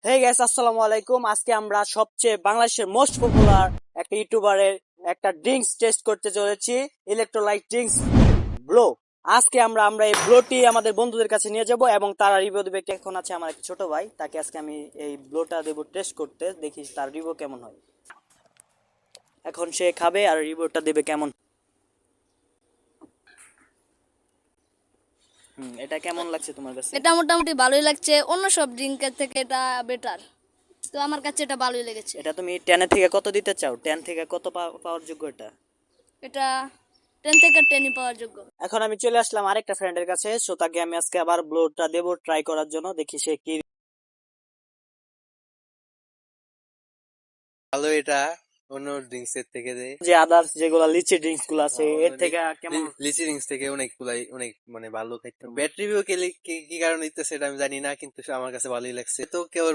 Hey guys, আসসালামু আলাইকুম। আজকে আমরা সবচেয়ে বাংলাদেশের মোস্ট পপুলার একটা ইউটিউবারের একটা ড্রিঙ্কস টেস্ট করতে চলেছি, ইলেকট্রোলাইট ড্রিঙ্কস ব্লো। আজকে আমরা এই ব্লোটি আমাদের বন্ধুদের কাছে নিয়ে যাব এবং তারা রিভিউ দেবে। এখন আছে আমার এক ছোট ভাই, তাকে আজকে আমি এই ব্লোটা দেবো টেস্ট করতে, দেখি তার রিভিউ কেমন হয়। এখন সে খাবে আর রিভিউটা দেবে কেমন। এটা কেমন লাগছে তোমার কাছে? এটা মোটামুটি ভালোই লাগছে, অন্য সব ড্রিঙ্কের থেকে এটা বেটার। তো আমার কাছে এটা ভালোই লেগেছে। এটা তুমি 10 থেকে কত দিতে চাও? 10 থেকে কত পাওয়ার যোগ্য এটা? এটা 10 থেকে 10ই পাওয়ার যোগ্য। এখন আমি চলে আসলাম আরেকটা ফ্রেন্ডের কাছে, সো তাকে আমি আজকে আবার ব্লোটা দেবো ট্রাই করার জন্য, দেখি সে কি। ভালো এটা অন্য ড্রিঙ্কস এর থেকে যে আদার্স যেগুলা লিচি ড্রিঙ্কস গুলো আছে এর থেকে কেমন? লিচি ড্রিঙ্কস থেকে অনেক মানে ভালো খাইতে। ব্যাটারি রিভিউ কি কারণে দিতে সেটা আমি জানি না, কিন্তু আমার কাছে ভালোই লাগছে। তো কেউ